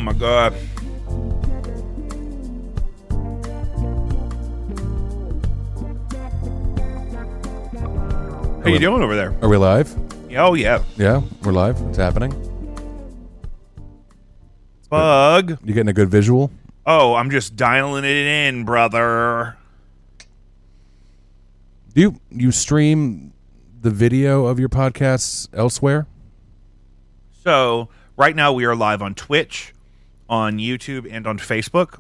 my God. How you doing over there? Are we live? Oh, yeah. Yeah, we're live. It's happening. Bug. You getting a good visual? Oh, I'm just dialing it in, brother. Do you stream the video of your podcasts elsewhere? So, right now we are live on Twitch, on YouTube, and on Facebook.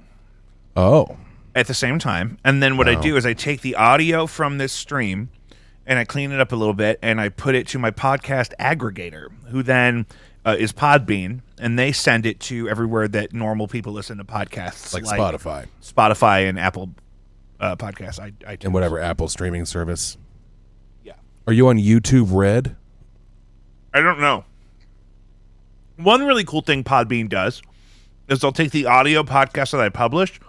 Oh. At the same time. And then what I do is I take the audio from this stream and I clean it up a little bit and I put it to my podcast aggregator, who then is Podbean, and they send it to everywhere that normal people listen to podcasts. Like Spotify. Spotify and Apple Podcasts. iTunes. And whatever Apple streaming service. Yeah. Are you on YouTube Red? I don't know. One really cool thing Podbean does is they'll take the audio podcast that I publish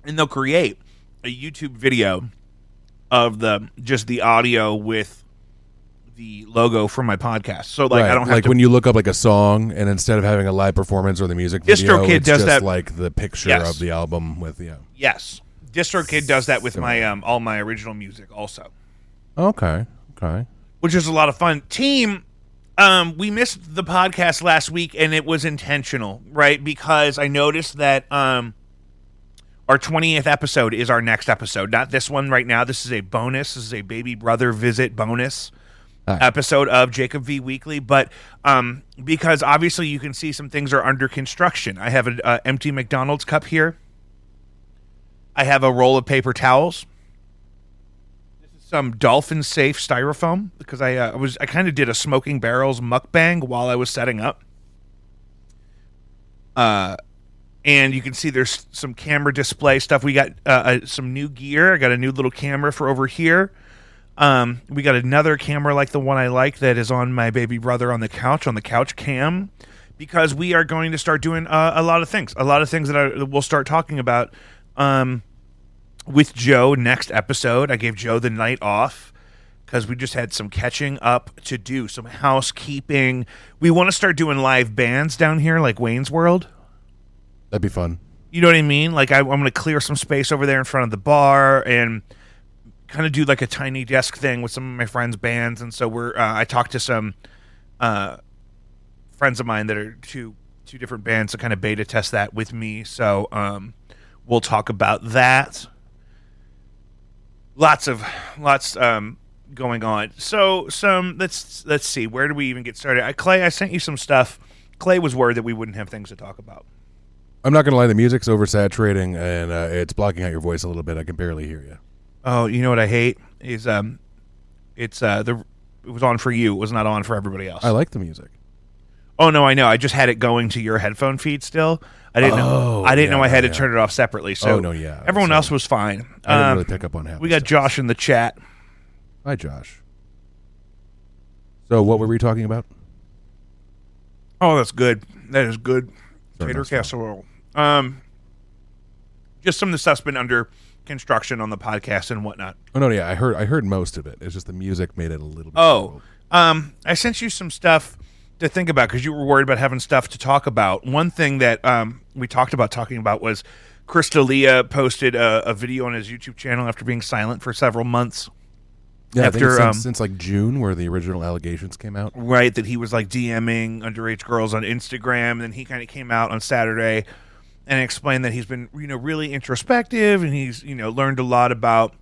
and they'll create a YouTube video of the audio with the logo for my podcast. So like right. I don't have to, when you look up like a song and instead of having a live performance or the music video, DistroKid it's does just that. like the picture of the album with Yes. DistroKid does that with my all my original music also. Okay. Which is a lot of fun. Team, we missed the podcast last week and it was intentional, right? Because I noticed that our 20th episode is our next episode. Not this one right now. This is a bonus. This is a baby brother visit bonus episode of Jacob V Weekly. But because obviously you can see some things are under construction. I have an empty McDonald's cup here. I have a roll of paper towels. This is some dolphin safe styrofoam because I kind of did a smoking barrels mukbang while I was setting up. And you can see there's some camera display stuff. We got some new gear. I got a new little camera for over here. We got another camera like the one I like that is on my baby brother on the couch cam, because we are going to start doing a lot of things that we'll start talking about with Joe next episode. I gave Joe the night off because we just had some catching up to do, some housekeeping. We want to start doing live bands down here like Wayne's World. That'd be fun. You know what I mean? Like I'm going to clear some space over there in front of the bar and kind of do like a tiny desk thing with some of my friends' bands. And so I talked to some friends of mine that are two different bands to kind of beta test that with me. So we'll talk about that. Lots going on. So let's see. Where do we even get started? Clay, I sent you some stuff. Clay was worried that we wouldn't have things to talk about. I'm not going to lie. The music's oversaturating, and it's blocking out your voice a little bit. I can barely hear you. Oh, you know what I hate is it was on for you. It was not on for everybody else. I like the music. Oh no, I know. I just had it going to your headphone feed still. I didn't know. I didn't know I had to turn it off separately. So everyone else was fine. I didn't really pick up on half. We got Josh in the chat. Hi, Josh. So what were we talking about? Oh, that's good. That is good. Tater casserole. Just some of the stuff's been under construction on the podcast and whatnot. Oh no, yeah, I heard most of it. It's just the music made it a little bit. Oh, I sent you some stuff to think about because you were worried about having stuff to talk about. One thing that we talked about talking about was Chris D'Elia posted a video on his YouTube channel after being silent for several months. Yeah, after, I think since like June, where the original allegations came out. Right, that he was like DMing underage girls on Instagram, and then he kind of came out on Saturday and explained that he's been, really introspective, and he's, learned a lot about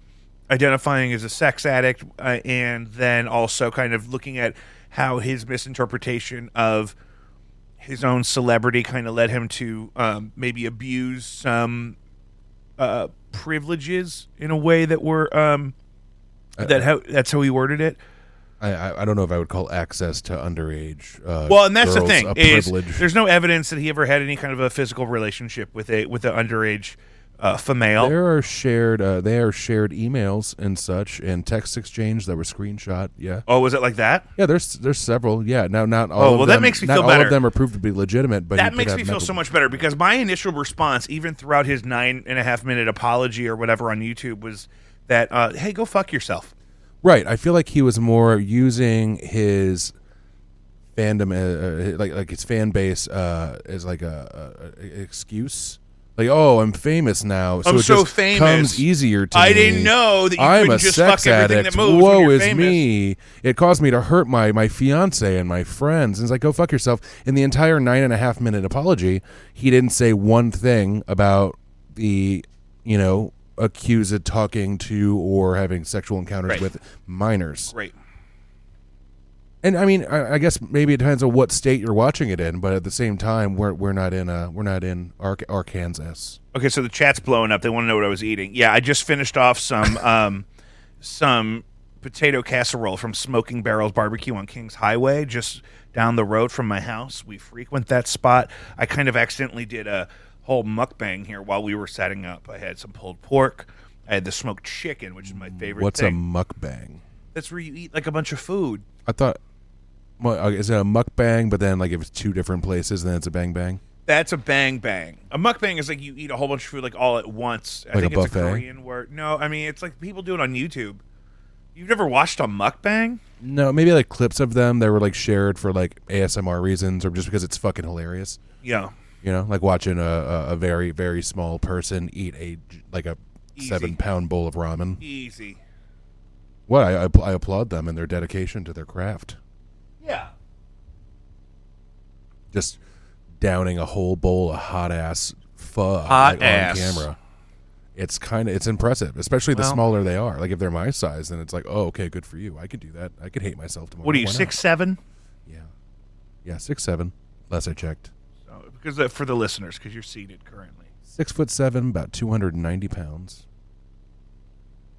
identifying as a sex addict, and then also kind of looking at how his misinterpretation of his own celebrity kind of led him to maybe abuse some privileges in a way that were that's how he worded it. I don't know if I would call access to underage well, and that's the thing is privilege. There's no evidence that he ever had any kind of a physical relationship with an underage female. There are shared emails and such and text exchange that were screenshot. Yeah. Oh, was it like that? Yeah, there's several. Yeah. Now not all. Oh, well, that makes me feel better. Not all of them are proved to be legitimate, but that makes me feel so much better because my initial response, even throughout his 9.5-minute apology or whatever on YouTube, was that, hey, go fuck yourself. Right. I feel like he was more using his fandom, like his fan base is like a excuse. Like, oh, I'm famous now, so I'm it so just famous. comes easier to me. I didn't know that you I'm couldn't a just sex fuck everything addict. that moves Woe when you're is famous. me. It caused me to hurt my fiance and my friends. And it's like, go fuck yourself. In the entire 9.5 minute apology, he didn't say one thing about the, accused talking to or having sexual encounters with minors. Great. And I mean, I guess maybe it depends on what state you're watching it in, but at the same time, we're not in Arkansas. Okay, so the chat's blowing up. They want to know what I was eating. Yeah, I just finished off some potato casserole from Smoking Barrels Barbecue on Kings Highway, just down the road from my house. We frequent that spot. I kind of accidentally did a whole mukbang here while we were setting up. I had some pulled pork. I had the smoked chicken, which is my favorite What's thing. a mukbang? That's where you eat like a bunch of food. I thought, well, is it a mukbang? But then, like, if it's two different places, then it's a bang bang. That's a bang bang. A mukbang is like you eat a whole bunch of food like all at once. I Like think a it's buffet? a Korean word. No, I mean it's like people do it on YouTube. You've never watched a mukbang? No, maybe like clips of them that were like shared for like ASMR reasons or just because it's fucking hilarious. Yeah. Like watching a very, very small person eat a Easy. 7-pound bowl of ramen. Easy. What I applaud them and their dedication to their craft. Yeah. Just downing a whole bowl of hot ass pho Hot on ass. camera. It's impressive, especially the Well- smaller they are. Like if they're my size, then it's like, oh, okay, good for you. I could do that. I could hate myself tomorrow. What are you, Why not? 6'7"? Yeah, 6'7", last I checked. Oh, because for the listeners, because you're seated currently. 6'7", about 290 pounds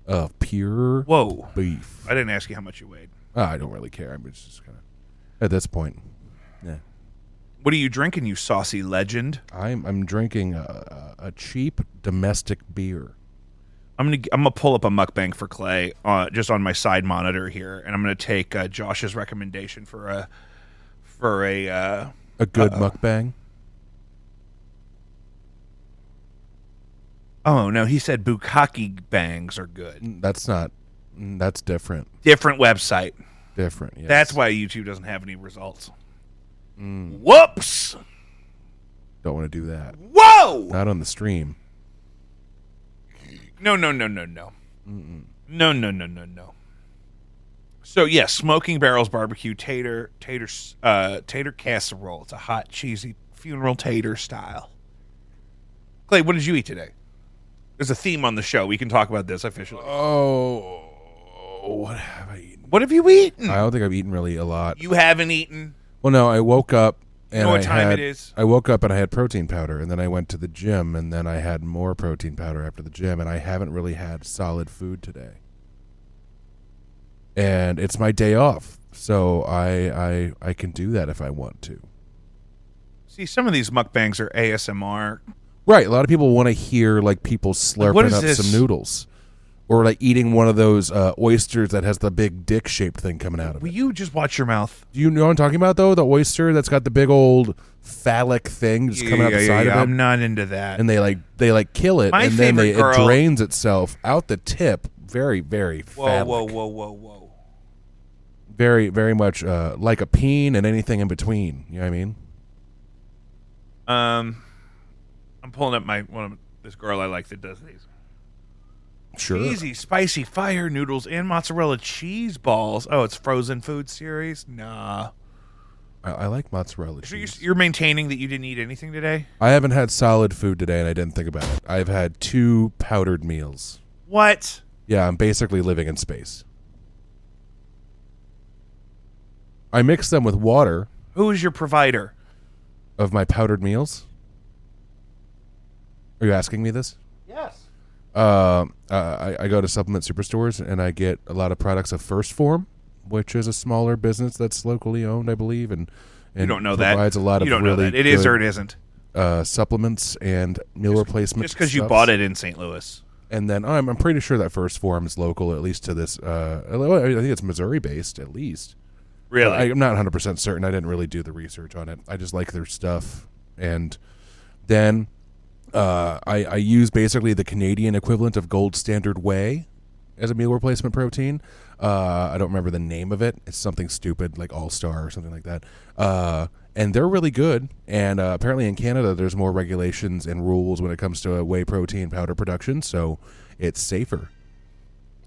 of pure Whoa. beef. I didn't ask you how much you weighed. I don't really care. I'm just kind of at this point. Yeah, What are you drinking, you saucy legend? I'm drinking a cheap domestic beer. I'm gonna pull up a mukbang for Clay just on my side monitor here, and I'm gonna take Josh's recommendation for a good mukbang. Oh no, he said bukkake bangs are good. That's different. Different website. Different. Yes. That's why YouTube doesn't have any results. Whoops! Don't want to do that. Whoa! Not on the stream. No. No. So yeah, Smoking Barrels Barbecue tater casserole. It's a hot, cheesy funeral tater style. Clay, what did you eat today? There's a theme on the show. We can talk about this officially. Oh, what have I eaten? What have you eaten? I don't think I've eaten really a lot. You haven't eaten. Well, no, I woke up and You know what time it is? I woke up and I had protein powder, and then I went to the gym, and then I had more protein powder after the gym, and I haven't really had solid food today. And it's my day off, so I can do that if I want to. See, some of these mukbangs are ASMR. Right, a lot of people want to hear like people slurping what is up this? some noodles, or like eating one of those oysters that has the big dick shaped thing coming out of Will it. you just watch your mouth? Do you know what I'm talking about though? The oyster that's got the big old phallic thing just coming out the side of it. I'm not into that. And they kill it, My and then favorite it girl- drains itself out the tip. Very, very phallic. Whoa. Very, very much like a peen and anything in between. You know what I mean? I'm pulling up this girl I like that does these. Sure. Cheesy, spicy fire noodles and mozzarella cheese balls. Oh, it's frozen food series? Nah. I like mozzarella So cheese. you're maintaining that you didn't eat anything today? I haven't had solid food today, and I didn't think about it. I've had 2 powdered meals. What? Yeah, I'm basically living in space. I mix them with water Who is your provider? of my powdered meals. Are you asking me this? Yes. I go to supplement superstores and I get a lot of products of First Form, which is a smaller business that's locally owned, I believe, and You don't know that. provides a lot You of don't know really that. It is good, or it isn't. supplements and meal replacement. Just because you stuffs. bought it in St. Louis. And then I'm pretty sure that First Form is local, at least to this. I think it's Missouri based, at least. Really? I'm not 100% certain. I didn't really do the research on it. I just like their stuff. And then I use basically the Canadian equivalent of Gold Standard Whey, as a meal replacement protein. I don't remember the name of it. It's something stupid like All Star or something like that. And they're really good. And apparently in Canada, there's more regulations and rules when it comes to whey protein powder production, so it's safer,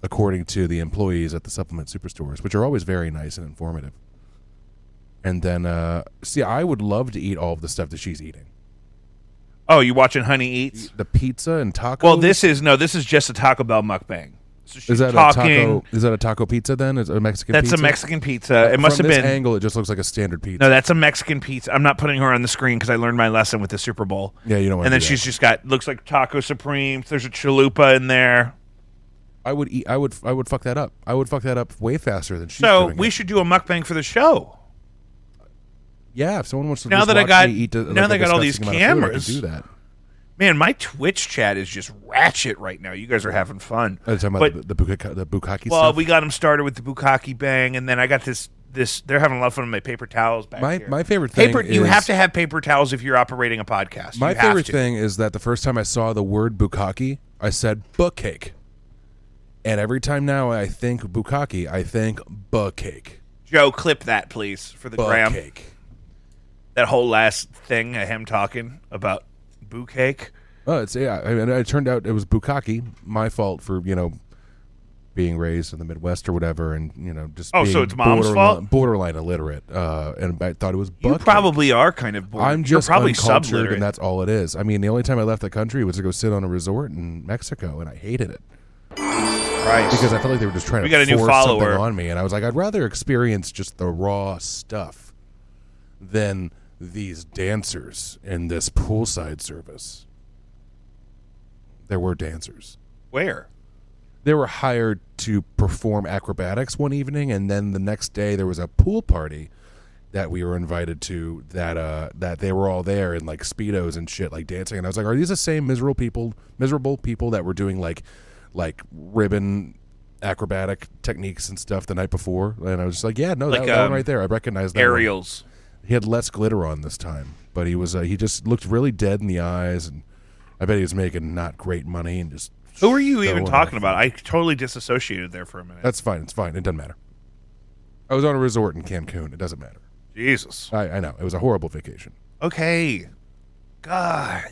according to the employees at the supplement superstores, which are always very nice and informative. And then, I would love to eat all of the stuff that she's eating. Oh, you watching Honey Eats? The pizza and tacos? Well, this is just a Taco Bell mukbang. So she's Is that a taco pizza then? Is it a Mexican pizza? That's a Mexican pizza. It must have From been. this angle, it just looks like a standard pizza. No, that's a Mexican pizza. I'm not putting her on the screen because I learned my lesson with the Super Bowl. Yeah, you don't want to. And then she's just got looks like taco supremes. There's a chalupa in there. I would fuck that up. I would fuck that up way faster than she's So doing we it. should do a mukbang for the show. Yeah, if someone wants to Now just that I watch got- me eat now that I got all these disgusting amount of food, I cameras. could do that. Man, my Twitch chat is just ratchet right now. You guys are having fun. Are you talking about the bukkake Well, stuff? we got them started with the bukkake bang, and then I got this. They're having a lot of fun with my paper towels back here. My favorite thing You is, have to have paper towels if you're operating a podcast. My You have favorite to. thing is that the first time I saw the word bukkake, I said bookcake. And every time now I think bukkake, I think bookcake. Joe, clip that, please, for the gram. Bookcake. That whole last thing of him talking about boo cake. Oh, it turned out it was bukkake. My fault for being raised in the Midwest or whatever, and just being so it's mom's fault? borderline illiterate. And I thought it was. You Buckcake. probably are kind of bored. I'm just You're probably uncultured, subliterate. and that's all it is. I mean, the only time I left the country was to go sit on a resort in Mexico, and I hated it Christ. because I felt like they were just trying We to got a new force follower. something on me, and I was like, I'd rather experience just the raw stuff than these dancers in this poolside service. There were dancers. Where? They were hired to perform acrobatics one evening, and then the next day there was a pool party that we were invited to. That they were all there in like speedos and shit, like dancing. And I was like, "Are these the same miserable people that were doing like ribbon acrobatic techniques and stuff the night before?" And I was just like, "Yeah, no, Like, that one right there. I recognized that one." Aerials. He had less glitter on this time, but he was he just looked really dead in the eyes, and I bet he was making not great money and just. Who are you even showing talking off. about? I totally disassociated there for a minute. That's fine. It's fine. It doesn't matter. I was on a resort in Cancun. It doesn't matter. Jesus. I know. It was a horrible vacation. Okay. God.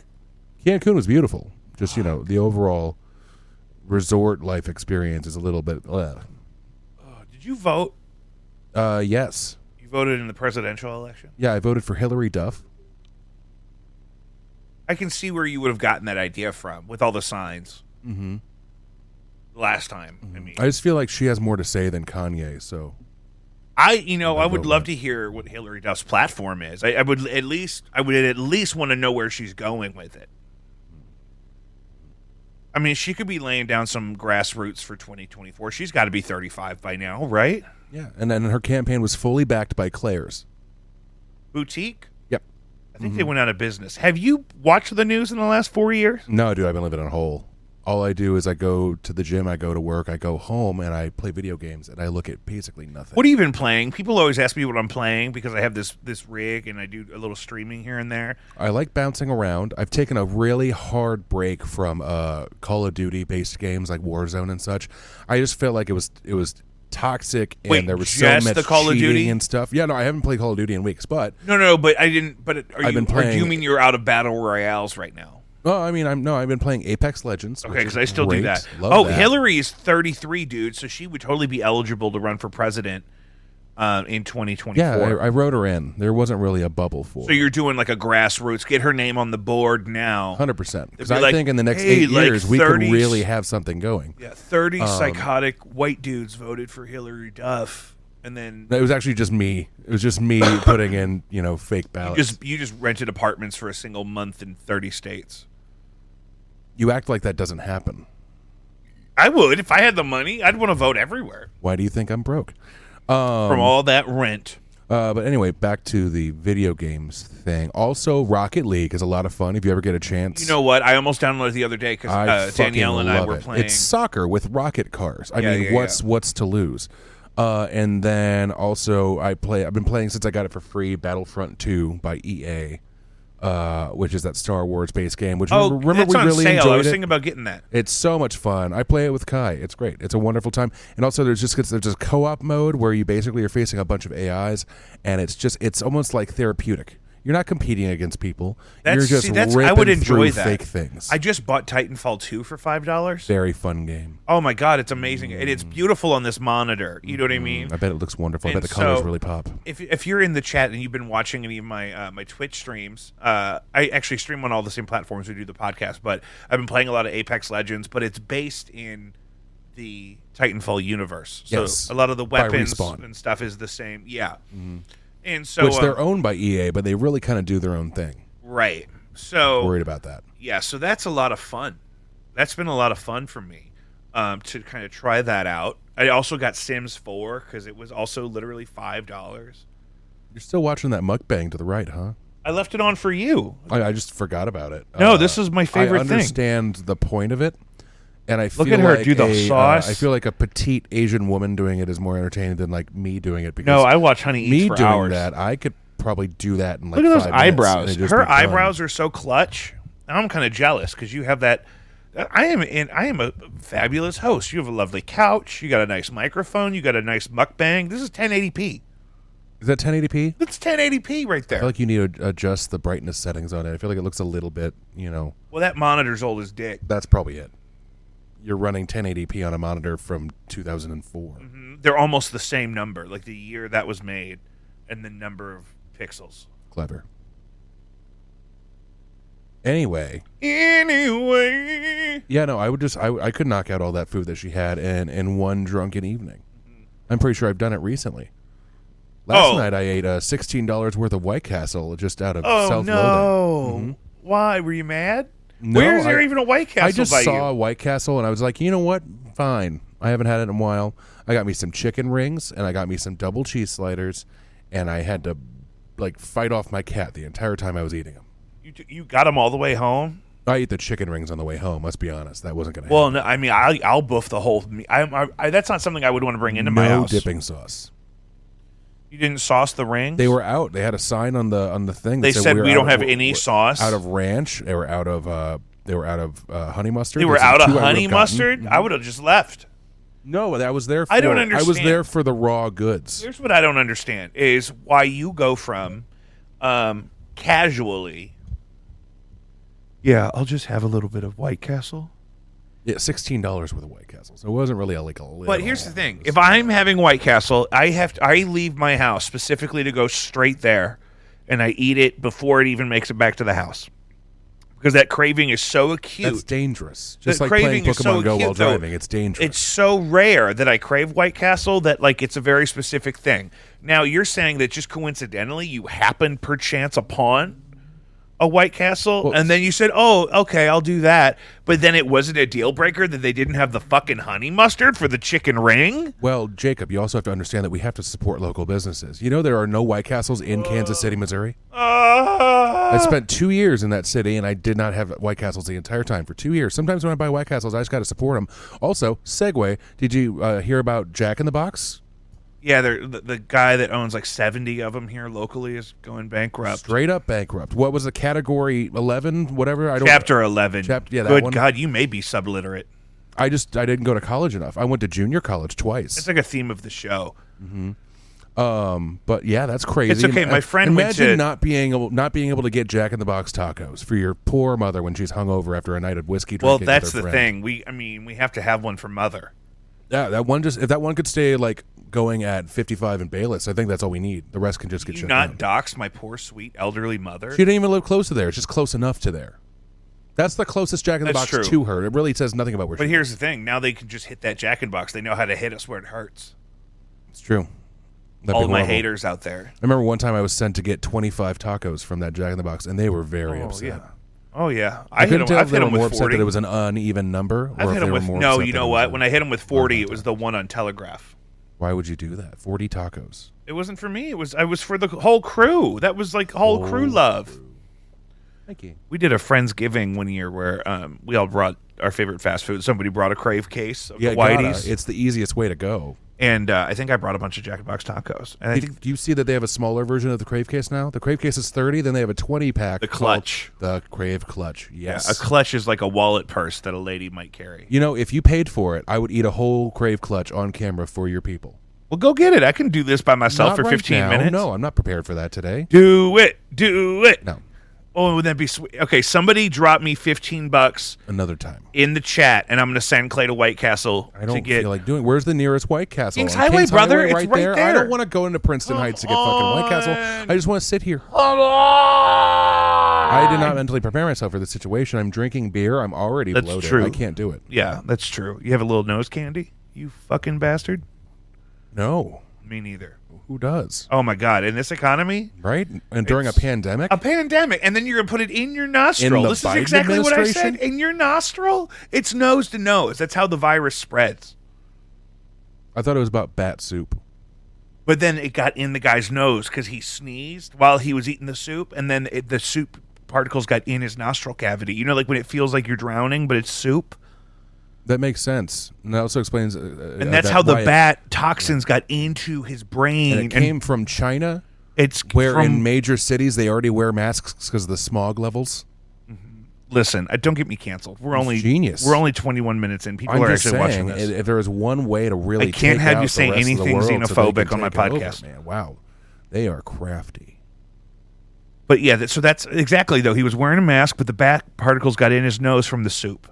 Cancun was beautiful. Just, the overall resort life experience is a little bit... Did you vote? Yes. You voted in the presidential election? Yeah, I voted for Hillary Duff. I can see where you would have gotten that idea from with all the signs. Mm-hmm. Last time. I mean, I just feel like she has more to say than Kanye, so... I would vote love that. to hear what Hillary Duff's platform is. I would at least want to know where she's going with it. I mean, she could be laying down some grassroots for 2024. She's got to be 35 by now, right? Yeah, and then her campaign was fully backed by Claire's. Boutique? Yep. I think they went out of business. Have you watched the news in the last 4 years? No, dude, I've been living on a hole. All I do is I go to the gym, I go to work, I go home, and I play video games, and I look at basically nothing. What have you been playing? People always ask me what I'm playing because I have this rig and I do a little streaming here and there. I like bouncing around. I've taken a really hard break from Call of Duty based games like Warzone and such. I just felt like it was toxic and Wait, there was so just much the Call of cheating Duty? and stuff. Yeah, no, I haven't played Call of Duty in weeks, but No, but I didn't. But I've been or do you playing- mean you're out of battle royales right now? well, I mean, I've been playing Apex Legends. Okay, which because is I still great. do that. Love that. Hillary is 33, dude, so she would totally be eligible to run for president in 2024. Yeah, I wrote her in. There wasn't really a bubble for. So you're doing like a grassroots, get her name on the board now. 100%. Because It'd be I like, think in the next hey, 8 like years we 30s could really have something going. Yeah, 30 psychotic white dudes voted for Hillary Duff, and then It was actually just me. It was just me putting in, fake ballots. you just rented apartments for a single month in 30 states. You act like that doesn't happen. I would if I had the money. I'd want to vote everywhere Why do you think I'm broke? from all that rent. But anyway, back to the video games thing. Also, Rocket League is a lot of fun if you ever get a chance. You know what? I almost downloaded it the other day I because Danielle fucking and I love were it. playing. It's soccer with rocket cars. I Yeah, mean, yeah, what's to lose? And then also I've been playing since I got it for free, Battlefront 2 by EA, which is that Star Wars based game. Which Oh, remember that's we on really sale. I enjoyed was it. thinking about getting that. It's so much fun. I play it with Kai. It's great. It's a wonderful time. And also there's a co-op mode where you basically are facing a bunch of AIs, and it's almost like therapeutic. You're not competing against people. You're just ripping I would enjoy through that. fake things. I just bought Titanfall 2 for $5. Very fun game. Oh my god, it's amazing. And it's beautiful on this monitor. You know what I mean? I bet it looks wonderful. I And bet the colors so, really pop. If you're in the chat and you've been watching any of my my Twitch streams, I actually stream on all the same platforms we do the podcast, but I've been playing a lot of Apex Legends, but it's based in the Titanfall universe. So Yes. a lot of the By weapons Respawn. and stuff is the same. Yeah. And so Which they're owned by EA, but they really kind of do their own thing. right. So Worried about that. yeah, so that's a lot of fun. That's been a lot of fun for me to kind of try that out. I also got Sims 4 because it was also literally $5. You're still watching that mukbang to the right, huh? I left it on for you. I just forgot about it. No, this is my favorite I thing. understand the point of it, and I feel Look at her like do the sauce. I feel like a petite Asian woman doing it is more entertaining than like me doing it. Because No, I watch Honey Eats me for doing hours. that, I could probably do that in like Look at those 5 minutes, eyebrows. and it'd just Her be done. eyebrows are so clutch. I'm kind of jealous because you have that. I am a fabulous host. You have a lovely couch. You got a nice microphone. You got a nice mukbang. This is 1080p. Is that 1080p? That's 1080p right I there. feel like you need to adjust the brightness settings on it. I feel like it looks a little bit, Well, that monitor's old as dick. that's probably it. You're running 1080p on a monitor from 2004. They're almost the same number, like the year that was made, and the number of pixels. Clever. Anyway, yeah, no, I would just I could knock out all that food that she had in one drunken evening. I'm pretty sure I've done it recently. Last night I ate $16 worth of White Castle just out of self-loathing. No! Why were you mad? No, Where is there even a White Castle? I just by saw you? White Castle and I was like, you know what? Fine. I haven't had it in a while. I got me some chicken rings and I got me some double cheese sliders, and I had to like fight off my cat the entire time I was eating them. You got them all the way home. I ate the chicken rings on the way home. Let's be honest, that wasn't going to Well, happen. no, I mean, I'll boof the whole. That's not something I would want to bring into my house. No dipping sauce. You didn't sauce the rings. They were out. They had a sign on the thing. They that said we out don't of- have any sauce. Out of ranch. They were out of honey mustard. They were Those are out of two I would've honey gotten. mustard. I would have just left. No, I was there. I don't I was understand. there for the raw goods. Here's what I don't understand: is why you go from casually. Yeah, I'll just have a little bit of White Castle. Yeah, $16 worth of White Castle. So it wasn't really like a little. But here's the thing: if I'm having White Castle, I leave my house specifically to go straight there, and I eat it before it even makes it back to the house, because that craving is so acute. That's dangerous. Just The like playing craving is so Pokemon Go acute, while though. driving. It's dangerous. It's so rare that I crave White Castle that like it's a very specific thing. Now you're saying that just coincidentally you happened perchance upon a White Castle, Well, and then you said, "Oh, okay, I'll do that." But then it wasn't a deal breaker that they didn't have the fucking honey mustard for the chicken ring. Well, Jacob, you also have to understand that we have to support local businesses. You know there are no White Castles in Kansas City, Missouri? I spent 2 years in that city, and I did not have White Castles the entire time for 2 years. Sometimes when I buy White Castles, I just got to support them. Also, segue, did you hear about Jack in the Box? Yeah, the guy that owns like 70 of them here locally is going bankrupt. Straight up bankrupt. What was the category 11, whatever? I don't. Chapter 11. Yeah, that Good one. God, you may be subliterate. I didn't go to college enough. I went to junior college twice. It's like a theme of the show. But yeah, that's crazy. It's okay. My friend went imagine to- not being able to get Jack in the Box tacos for your poor mother when she's hungover after a night of whiskey Well, drinking. that's with her the friend. thing. We have to have one for Mother. Yeah, that one if that one could stay like going at 55 in Bayless, I think that's all we need. The rest can just get You shut not down. dox my poor sweet elderly mother. She didn't even live close to there. It's just close enough to there. That's the closest Jack in the That's Box true. to her. It really says nothing about where But she here's the thing: now they can just hit that Jack in Box. They know how to hit us where it hurts. It's true. That'd All be my horrible. haters out there. I remember one time I was sent to get 25 tacos from that Jack in the Box, and they were very upset. Oh yeah. I couldn't tell I've if they hit were them more with upset 40. that it was an uneven number, or I've if hit they them were with more no. upset You that know it what? was When I hit them with 40, it was the one on Telegraph. Why would you do that? 40 tacos. It wasn't for me. I was for the whole crew. That was like whole crew love. Thank you. We did a Friendsgiving one year where we all brought our favorite fast food. Somebody brought a Crave case of the Gotta. Whiteys. It's the easiest way to go. And I think I brought a bunch of Jack in the Box tacos. And I think Do you see that they have a smaller version of the Crave case now? The Crave case is 30, then they have a 20-pack. the clutch. The Crave Clutch, yes. Yeah, a clutch is like a wallet purse that a lady might carry. You know, if you paid for it, I would eat a whole Crave Clutch on camera for your people. Well, go get it. I can do this by myself Not for right 15 now. minutes. No, I'm not prepared for that today. Do it. Do it. No, Oh, would that be sweet? Okay, somebody drop me $15 another time. in the chat, and I'm going to send Clay to White Castle I to don't get. feel like doing. Where's the nearest White Castle? Kings On Highway, brother. Highway, It's right there. I don't want to go into Princeton Heights to get fucking White Castle. I just want to sit here. Come on! I did not mentally prepare myself for this situation. I'm drinking beer. I'm already That's bloated. true. I can't do it. Yeah, that's true. You have a little nose candy, you fucking bastard. No. Me neither. Who does? Oh my god! In this economy, Right? And during a pandemic? a pandemic, and then you're gonna put it in your nostril. In the This is Biden exactly what I said. administration? In your nostril, it's nose to nose. That's how the virus spreads. I thought it was about bat soup. But then it got in the guy's nose because he sneezed while he was eating the soup, and then the soup particles got in his nostril cavity. You know, like when it feels like you're drowning, but it's soup. That makes sense. And that also explains. And that's how the bat toxins got into his brain. And it came from China, it's where from, in major cities they already wear masks because of the smog levels. listen. Don't get me canceled. We're only genius. We're only 21 minutes in. People I'm are just actually saying, watching this. if there was one way to really, I can't take have out you the say rest of the anything world so they xenophobic can on my take it over, podcast. man, wow, they are crafty. But yeah, so that's exactly though. He was wearing a mask, but the bat particles got in his nose from the soup.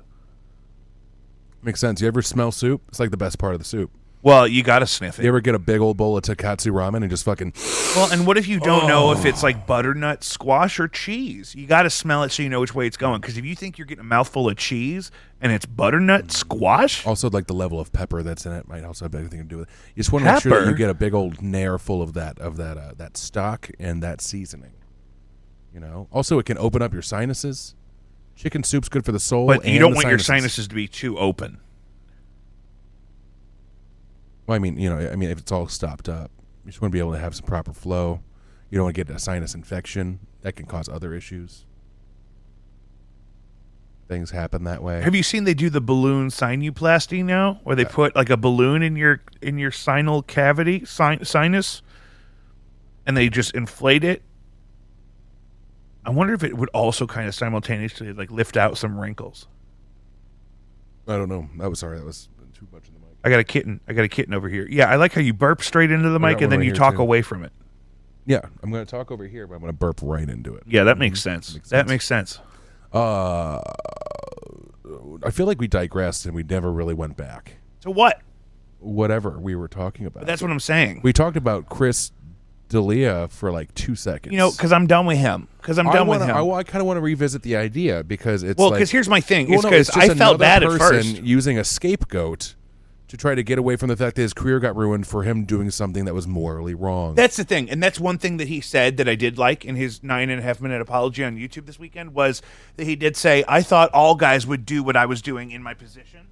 Makes sense. You ever smell soup? It's like the best part of the soup. Well, you got to sniff it. You ever get a big old bowl of Takatsu ramen and just fucking... Well, and what if you don't know if it's like butternut squash or cheese? You got to smell it so you know which way it's going. Because if you think you're getting a mouthful of cheese and it's butternut squash, Also, like the level of pepper that's in it might also have anything to do with it. You just want to make sure that Pepper? you get a big old nair full of that stock and that seasoning. You know. Also, it can open up your sinuses. Chicken soup's good for the soul. but you and don't the want your sinuses to be too open. Well, I mean, if it's all stopped up, you just want to be able to have some proper flow. You don't want to get a sinus infection that can cause other issues. Things happen that way. Have you seen they do the balloon sinuplasty now, where they put like a balloon in your sinal cavity, sinus, and they just inflate it? I wonder if it would also kind of simultaneously like lift out some wrinkles. I don't know. That was too much in the mic. I got a kitten over here. Yeah, I like how you burp straight into the got mic and one then right you here, talk too. away from it. Yeah, I'm going to talk over here, but I'm going to burp right into it. Yeah, that makes sense. Makes That sense. makes sense. I feel like we digressed and we never really went back. So what? Whatever we were talking about. But that's what I'm saying. We talked about Chris D'Elia for like 2 seconds. You know, because I'm done with him. Because I'm done with him. I kind of want to revisit the idea because it's Well, like... because here's my thing. Well, It's no, because just I felt another bad at person first. using a scapegoat to try to get away from the fact that his career got ruined for him doing something that was morally wrong. That's the thing. And that's one thing that he said that I did like in his 9.5-minute apology on YouTube this weekend was that he did say, I thought all guys would do what I was doing in my position.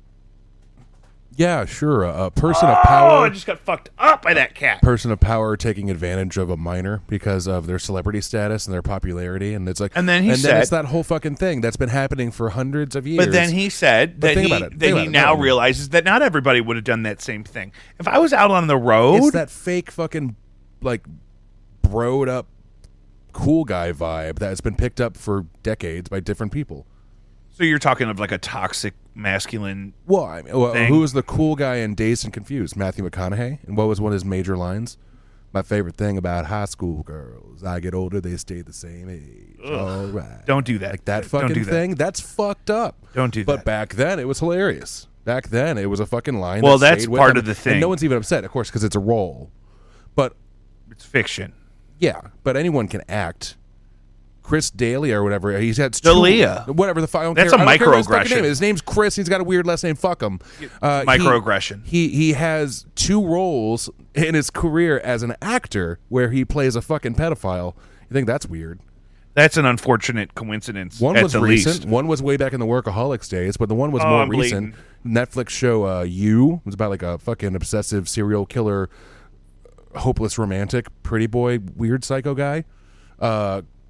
Yeah, sure. A person of Oh, power... I just got fucked up by that cat. person of power taking advantage of a minor because of their celebrity status and their popularity, and it's like, And then he then said- it's that whole fucking thing that's been happening for hundreds of years. But then he said But that think he, about it. that Think he about it. now No. realizes that not everybody would have done that same thing. If I was out on the road, it's that fake fucking like broed up cool guy vibe that's been picked up for decades by different people. so you're talking of like a toxic masculine. Well, I mean, Thing. who was the cool guy in Dazed and Confused? Matthew McConaughey. And what was one of his major lines? My favorite thing about high school girls, I get older, they stay the same age. All right. Don't do that. Like that Don't fucking do that. thing, that's fucked up. Don't do But that. back then, it was hilarious. Back then, it was a fucking line. Well, that that's stayed with part them. of the thing. And no one's even upset, of course, because it's a role. But It's fiction. yeah, but anyone can act. Chris Daly or whatever, he's had D'Elia. whatever the fuck. I don't That's care. a I don't care what his fucking microaggression. name is. His name's Chris. He's got a weird last name. Fuck him. Microaggression. He has 2 roles in his career as an actor where he plays a fucking pedophile. You think that's weird? That's an unfortunate coincidence. One at was the recent. least. One was way back in the Workaholics days, but the one was Oh, more I'm recent. Netflix show You was about like a fucking obsessive serial killer, hopeless romantic, pretty boy, weird psycho guy.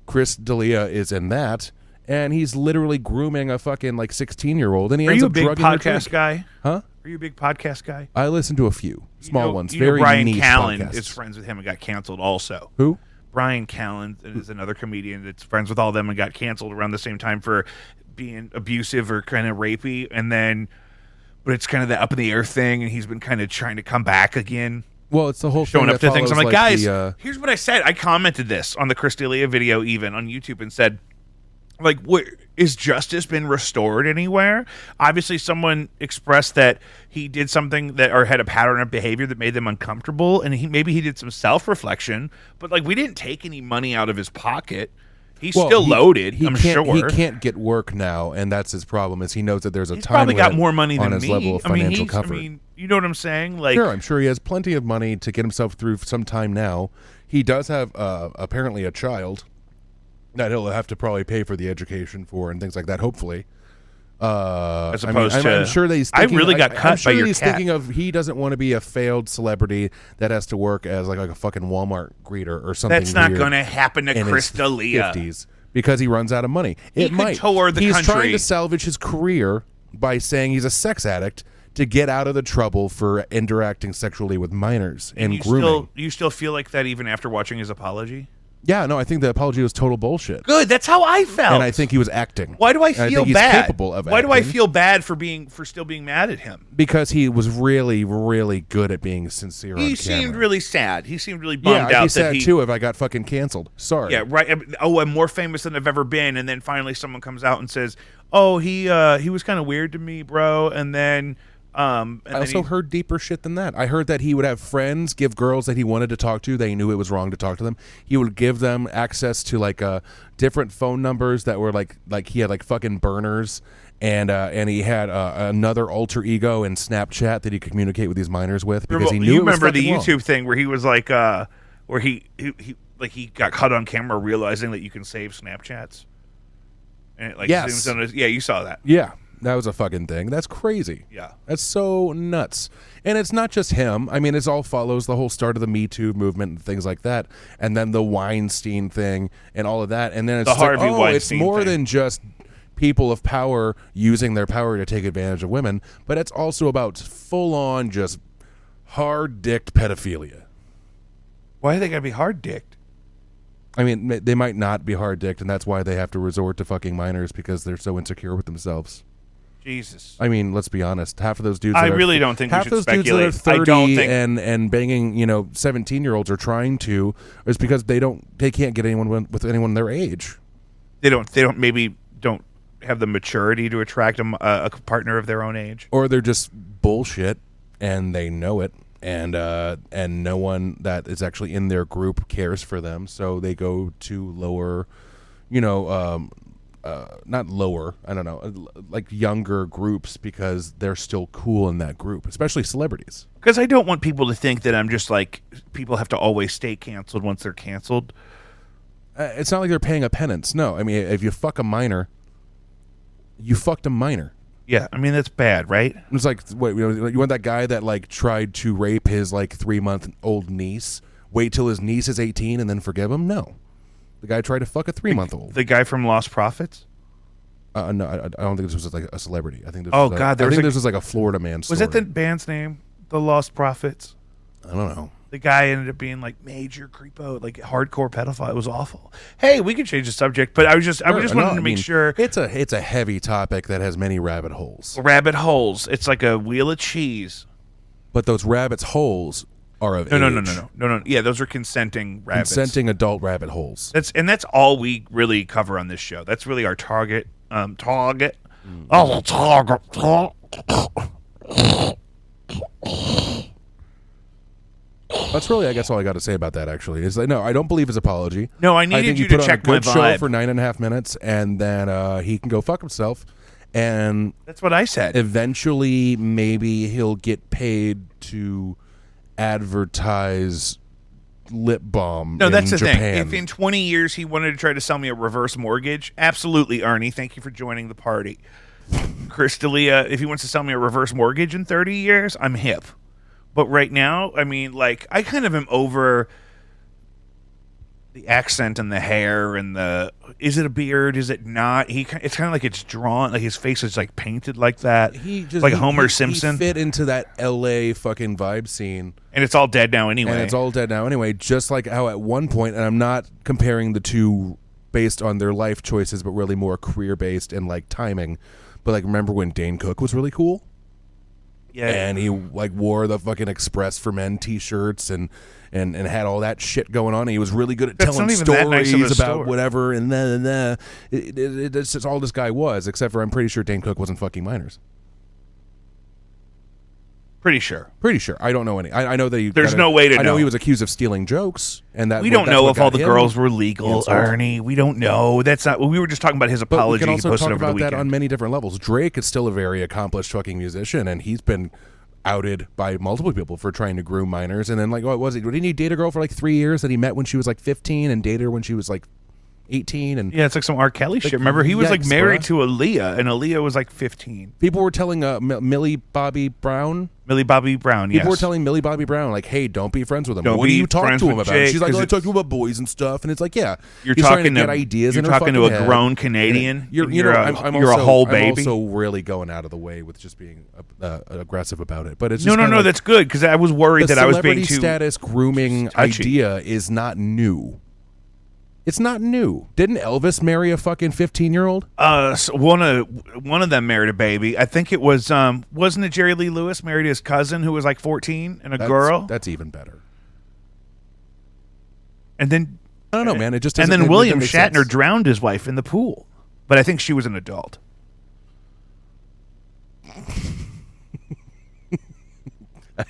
Chris D'Elia is in that, and he's literally grooming a fucking like 16-year-old, and he Are ends you a up big drugging her podcast drink. guy? Huh? Are you a big podcast guy? I listen to a few small ones. Very Brian niche Callen podcasts. is friends with him and got canceled also. Who? Brian Callen is another comedian that's friends with all of them and got canceled around the same time for being abusive or kind of rapey. And then, but it's kind of the up in the air thing, and he's been kind of trying to come back again. Well, it's the whole showing thing up to things. I'm like, guys, here's what I said. I commented this on the Chris D'Elia video even on YouTube and said, like, what is justice been restored anywhere? Obviously, someone expressed that he did something that or had a pattern of behavior that made them uncomfortable, and maybe he did some self-reflection. But like, we didn't take any money out of his pocket. He's still loaded. I'm sure he can't get work now, and that's his problem. Is he knows that there's a he's time probably limit got more money on than his me. level of financial comfort. I mean, you know what I'm saying? Like, sure, I'm sure he has plenty of money to get himself through some time now. He does have apparently a child that he'll have to probably pay for the education for and things like that. Hopefully, as opposed to, I'm sure that he's. I really got cut I'm sure by your he's cat. thinking of he doesn't want to be a failed celebrity that has to work as like a fucking Walmart greeter or something. That's not weird going to happen to in Chris his D'Elia. 50s because he runs out of money. He It could might. tour the he's country. trying to salvage his career by saying he's a sex addict to get out of the trouble for interacting sexually with minors and grooming. You still feel like that even after watching his apology? Yeah, no, I think the apology was total bullshit. Good. That's how I felt. And I think he was acting. Why do I And feel think he's bad? capable of Why do I acting. feel bad for still being mad at him? Because he was really, really good at being sincere. He on seemed camera. really sad. He seemed really bummed Yeah, I'd out be that sad he. too if I got fucking canceled. Sorry. Yeah, right. Oh, I'm more famous than I've ever been, and then finally someone comes out and says, "Oh, he was kind of weird to me, bro," and then. I also heard deeper shit than that. I heard that he would have friends give girls that he wanted to talk to, that he knew it was wrong to talk to them. He would give them access to like different phone numbers that were like he had like fucking burners, and he had another alter ego in Snapchat that he could communicate with these minors with because he knew you it was remember the fucking YouTube wrong. thing where he was like, where he got caught on camera realizing that you can save Snapchats, and it like Yes. zooms on his, yeah, you saw that. Yeah. That was a fucking thing. That's crazy. Yeah. That's so nuts. And it's not just him. I mean, it all follows the whole start of the Me Too movement and things like that. And then the Weinstein thing and all of that. And then it's The Harvey it's Weinstein more thing. than just people of power using their power to take advantage of women, but it's also about full-on just hard-dicked pedophilia. Why do they gotta be hard-dicked? I mean, they might not be hard-dicked, and that's why they have to resort to fucking minors because they're so insecure with themselves. Jesus. I mean, let's be honest. Half of those dudes. I that are- really don't think we half should those dudes that are speculate. I 30 don't think- and banging 17-year-olds are trying to is because they can't get anyone with anyone their age. They don't have the maturity to attract a partner of their own age. Or they're just bullshit and they know it, and no one that is actually in their group cares for them, so they go to lower, not lower, I don't know, like younger groups because they're still cool in that group, especially celebrities. Because I don't want people to think that I'm just like, people have to always stay canceled once they're canceled. It's not like they're paying a penance. No, I mean, if you fuck a minor, you fucked a minor. Yeah, I mean, that's bad, right? It's like, wait, you want that guy that like tried to rape his like 3-month-old niece? Wait till his niece is 18 and then forgive him? No, the guy tried to fuck a 3-month-old. The guy from Lost Prophets? No, I don't think this was like a celebrity. I think this Oh, was God, I think this was like a Florida man story. Was that the band's name? The Lost Prophets? I don't know. The guy ended up being like major creepo, like hardcore pedophile. It was awful. Hey, we could change the subject, but I was just wanting to make sure. It's a heavy topic that has many rabbit holes. Rabbit holes. It's like a wheel of cheese. But those rabbits holes are of No. Yeah, those are consenting rabbits. Consenting adult rabbit holes. That's all we really cover on this show. That's really our target. Target. Oh, target. That's really, I guess, all I got to say about that. Actually, is that no, I don't believe his apology. No, I I needed think you he put to on check a good my show vibe. for 9.5 minutes, and then he can go fuck himself. And That's what I said. eventually, maybe he'll get paid to advertise lip balm. No, in that's the Japan. thing. If in 20 years he wanted to try to sell me a reverse mortgage, absolutely, Ernie. Thank you for joining the party. Chris D'Elia, if he wants to sell me a reverse mortgage in 30 years, I'm hip. But right now, I mean, like, I kind of am over the accent and the hair and is it a beard? Is it not? It's kind of like it's drawn, like his face is like painted like that. Homer Simpson. He fit into that L.A. fucking vibe scene. And it's all dead now anyway. Just like how at one point, and I'm not comparing the two based on their life choices, but really more career based and like timing. But like, remember when Dane Cook was really cool? Yeah. And he like wore the fucking Express for Men t-shirts and had all that shit going on. And he was really good at telling stories about whatever. And then it's just all this guy was, except for I'm pretty sure Dane Cook wasn't fucking minors. Pretty sure. I don't know any. I know that he. There's no way to know. I know he was accused of stealing jokes, and that we don't know if all the girls were legal, Ernie. We don't know. That's not. We were just talking about his apology. But we can also talk about that on many different levels. Drake is still a very accomplished fucking musician, and he's been outed by multiple people for trying to groom minors. And then like, what was he? Didn't he date a girl for like 3 years that he met when she was like 15 and dated her when she was like 18? And yeah, it's like some R. Kelly shit. Remember, he was like married to Aaliyah, and Aaliyah was like 15. People were telling Millie Bobby Brown. Yes. People were telling Millie Bobby Brown, like, hey, don't be friends with him. What do you talk to him about? Jake, she's like, I talk to him about boys and stuff. And it's like, yeah, you're talking to get ideas. You're in her talking to a head. grown Canadian. You're a whole baby. I'm also really going out of the way with just being aggressive about it. But it's just no. That's good, because I was worried that I was being too celebrity status grooming touchy. idea is not new. It's not new. Didn't Elvis marry a fucking 15-year-old? So one of them married a baby. I think it was wasn't it Jerry Lee Lewis married his cousin who was like 14 and a girl? That's even better. And then I don't know, man. It just and then William Shatner drowned his wife in the pool, but I think she was an adult. I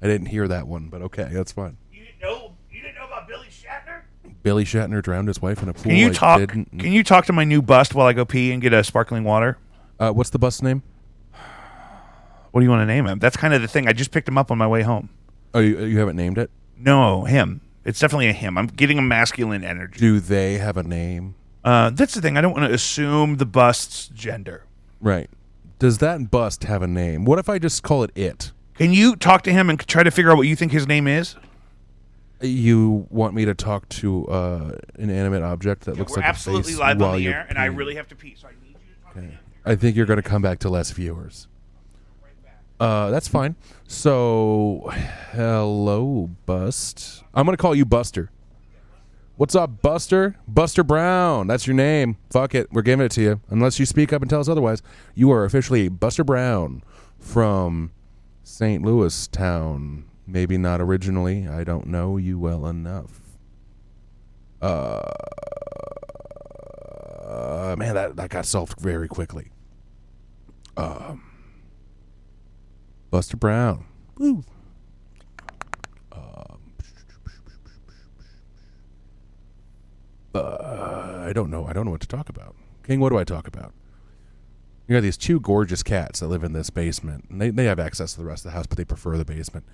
didn't hear that one, but okay, that's fine. You didn't know about Billy Shatner? Billy Shatner drowned his wife in a pool. Can you talk to my new bust while I go pee and get a sparkling water? What's the bust's name? What do you want to name him? That's kind of the thing. I just picked him up on my way home. Oh, you haven't named it? No, him. It's definitely a him. I'm getting a masculine energy. Do they have a name? That's the thing. I don't want to assume the bust's gender. Right. Does that bust have a name? What if I just call it it? Can you talk to him and try to figure out what you think his name is? You want me to talk to an inanimate object that looks like a face? We're absolutely live on the air, and I really have to pee, so I need you to talk to him. I think you're going to come back to less viewers. That's fine. So, hello, Bust. I'm going to call you Buster. What's up, Buster? Buster Brown. That's your name. Fuck it. We're giving it to you. Unless you speak up and tell us otherwise. You are officially Buster Brown from St. Louis town. Maybe not originally. I don't know you well enough. Man, that got solved very quickly. Buster Brown. Woo. I don't know. I don't know what to talk about. King, what do I talk about? You got these two gorgeous cats that live in this basement. And they have access to the rest of the house, but they prefer the basement.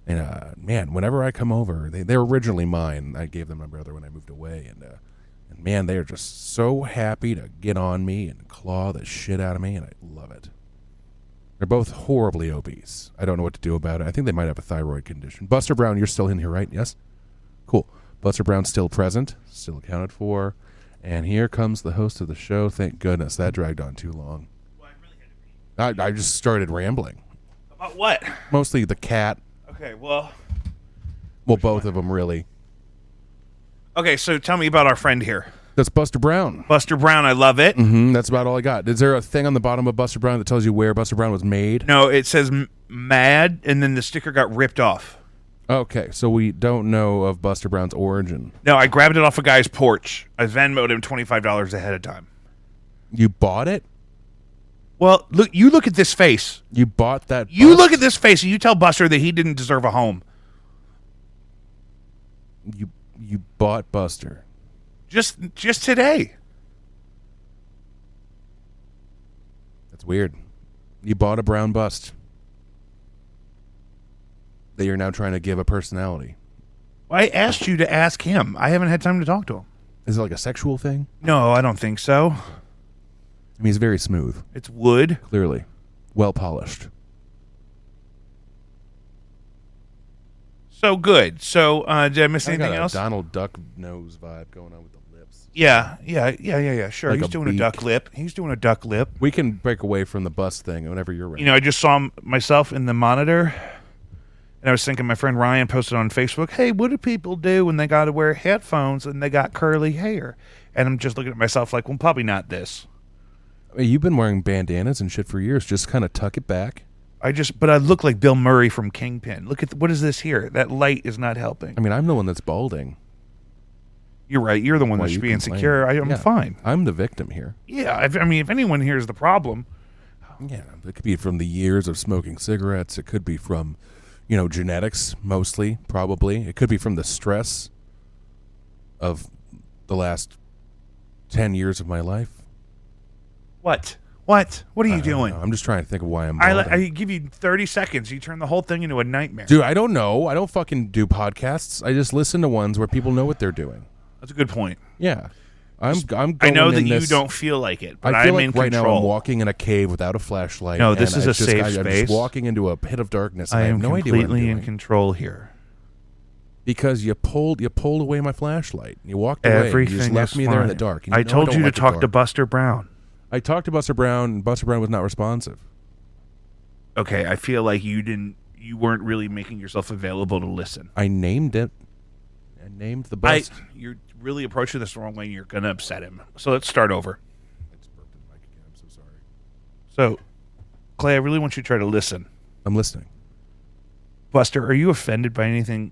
And man, whenever I come over, they're originally mine. I gave them my brother when I moved away, and man, they are just so happy to get on me and claw the shit out of me, and I love it. They're both horribly obese. I don't know what to do about it. I think they might have a thyroid condition. Buster Brown, you're still in here, right? Yes? Cool. Buster Brown's still present, still accounted for, and here comes the host of the show. Thank goodness. That dragged on too long. Well, I really had to pee. I just started rambling. About what? Mostly the cat. Okay, well, both of them, really. Okay, so tell me about our friend here. That's Buster Brown. Buster Brown, I love it. Mm-hmm, that's about all I got. Is there a thing on the bottom of Buster Brown that tells you where Buster Brown was made? No, it says mad, and then the sticker got ripped off. Okay, so we don't know of Buster Brown's origin. No, I grabbed it off a guy's porch. I Venmo'd him $25 ahead of time. You bought it? Well, look at this face. You bought that bust? You look at this face, and you tell Buster that he didn't deserve a home. You bought Buster. Just today. That's weird. You bought a brown bust that you're now trying to give a personality. I asked you to ask him. I haven't had time to talk to him. Is it like a sexual thing? No, I don't think so. I mean, he's very smooth. It's wood. Clearly. Well polished. So good. So did I miss I anything got a else? Donald Duck nose vibe going on with the lips. Yeah. Sure. Like He's a doing a beak. duck lip. He's doing a duck lip. We can break away from the bus thing whenever you're ready. You know, I just saw myself in the monitor, and I was thinking my friend Ryan posted on Facebook, hey, what do people do when they got to wear headphones and they got curly hair? And I'm just looking at myself like, well, probably not this. I mean, you've been wearing bandanas and shit for years. Just kind of tuck it back. But I look like Bill Murray from Kingpin. Look at, what is this here? That light is not helping. I mean, I'm the one that's balding. You're right. You're the one Why that should you be complain? insecure. I'm Yeah. fine. I'm the victim here. Yeah. I mean, if anyone here is the problem. Yeah, it could be from the years of smoking cigarettes. It could be from, genetics, mostly, probably. It could be from the stress of the last 10 years of my life. What? What are you I don't doing? know. I'm just trying to think of why I'm balding. I give you 30 seconds. You turn the whole thing into a nightmare. Dude, I don't know. I don't fucking do podcasts. I just listen to ones where people know what they're doing. That's a good point. Yeah. I'm going I know that in you this, don't feel like it, but I feel I'm like in right control. now I'm walking in a cave without a flashlight. No, this and is a safe I'm space. just walking into a pit of darkness. And I I have am no idea what I'm completely in doing. control here. Because you pulled away my flashlight. You walked away. Everything You just left is me there in fine. the dark. And I know told don't you like to the talk to dark. Buster Brown. I talked to Buster Brown, and Buster Brown was not responsive. Okay, I feel like you weren't really making yourself available to listen. I named it. I named the bus. You're really approaching this the wrong way, and you're gonna upset him. So let's start over. I just burped in the mic again. I'm so sorry. So, Clay, I really want you to try to listen. I'm listening. Buster, are you offended by anything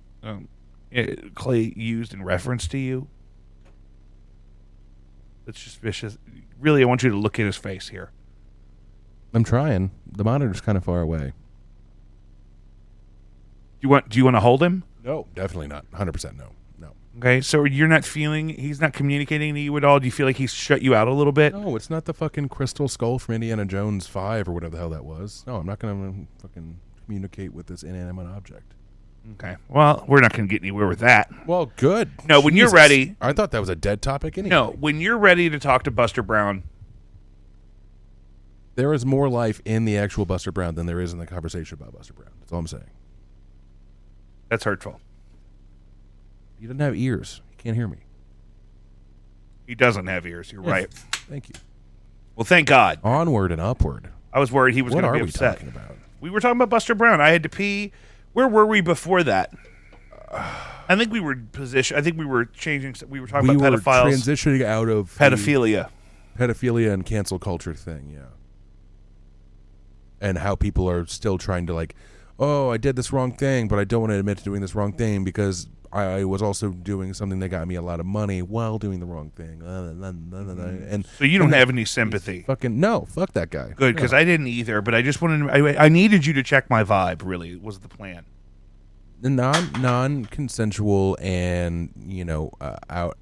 Clay used in reference to you? That's suspicious. Really, I want you to look at his face here. I'm trying. The monitor's kind of far away. Do you want to hold him? No, definitely not. 100% no. No. Okay, so you're not feeling, he's not communicating to you at all? Do you feel like he's shut you out a little bit? No, it's not the fucking crystal skull from Indiana Jones 5 or whatever the hell that was. No, I'm not going to fucking communicate with this inanimate object. Okay, well, we're not going to get anywhere with that. Well, good. No, when you're Jesus. ready. I thought that was a dead topic anyway. No, when you're ready to talk to Buster Brown. There is more life in the actual Buster Brown than there is in the conversation about Buster Brown. That's all I'm saying. That's hurtful. He doesn't have ears. He can't hear me. He doesn't have ears, you're right. Thank you. Well, thank God. Onward and upward. I was worried he was What going to are be we upset. talking about? We were talking about Buster Brown. I had to pee. Where were we before that? I think we were position. I think we were changing. We were talking about pedophiles. Transitioning out of Pedophilia. the pedophilia and cancel culture thing, yeah. And how people are still trying to oh, I did this wrong thing, but I don't want to admit to doing this wrong thing because I was also doing something that got me a lot of money while doing the wrong thing. And So you don't have any sympathy. fucking no, fuck that guy. Good, because I didn't either. But I just wanted. I needed you to check my vibe. Really, was the plan. The non-consensual and out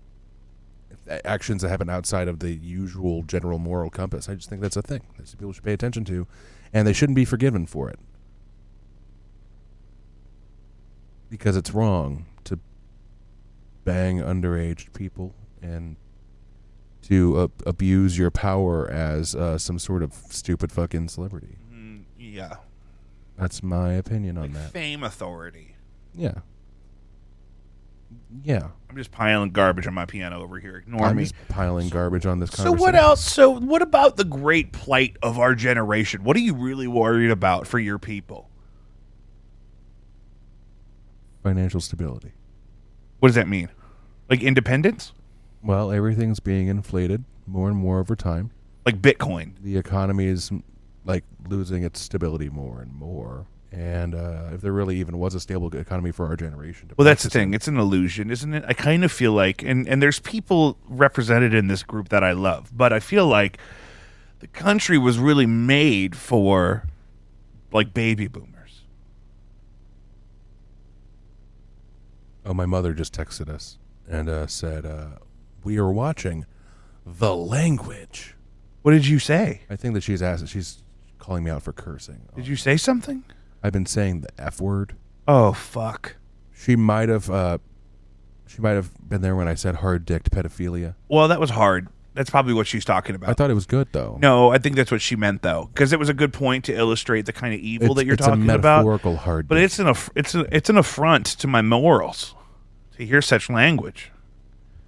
actions that happen outside of the usual general moral compass. I just think that's a thing that people should pay attention to, and they shouldn't be forgiven for it because it's wrong to bang underage people and to abuse your power as some sort of stupid fucking celebrity. Yeah. That's my opinion on that. Fame authority. Yeah. Yeah. I'm just piling garbage on my piano over here. Ignore I'm me. just piling garbage on this So conversation. what else? So what about the great plight of our generation? What are you really worried about for your people? Financial stability. What does that mean? Like independence? Well, everything's being inflated more and more over time. Like Bitcoin? The economy is losing its stability more and more. And if there really even was a stable economy for our generation. Well, that's the thing. It's an illusion, isn't it? I kind of feel like, and there's people represented in this group that I love, but I feel like the country was really made for, baby boomers. Oh, my mother just texted us and said, we are watching The Language. What did you say? I think that she's calling me out for cursing. Did you say something? I've been saying the F word. Oh, fuck. She might have been there when I said hard-dicked pedophilia. Well, that was hard. That's probably what she's talking about. I thought it was good though. No, I think that's what she meant though, because it was a good point to illustrate the kind of evil that you're it's talking a about. metaphorical hard. But it's an affront to my morals to hear such language.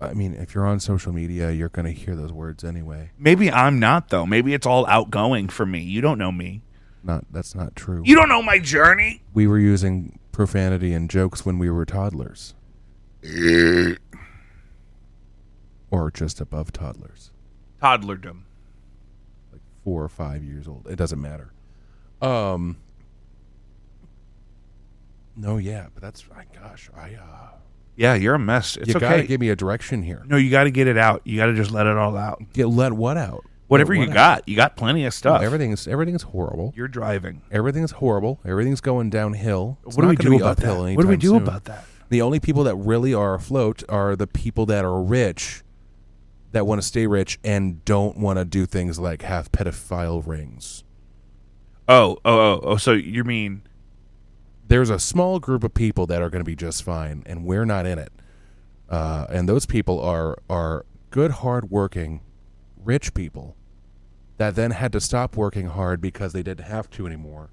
I mean, if you're on social media, you're going to hear those words anyway. Maybe I'm not though. Maybe it's all outgoing for me. You don't know me. That's not true. You don't know my journey. We were using profanity and jokes when we were toddlers. Or just above toddlers. Toddlerdom. Like 4 or 5 years old. It doesn't matter. No, yeah, but that's, Yeah, you're a mess. It's you okay. gotta give me a direction here. No, you got to get it out. You got to just let it all out. Let what out? Whatever Let you what got. out? You got plenty of stuff. Everything's horrible. You're driving. Everything's horrible. Everything's going downhill. It's What do not we gonna do be about that? uphill What do we anytime do soon. about that? The only people that really are afloat are the people that are rich, that want to stay rich and don't want to do things like have pedophile rings. Oh. So you mean There's a small group of people that are going to be just fine, and we're not in it. And those people are good, hard-working, rich people that then had to stop working hard because they didn't have to anymore,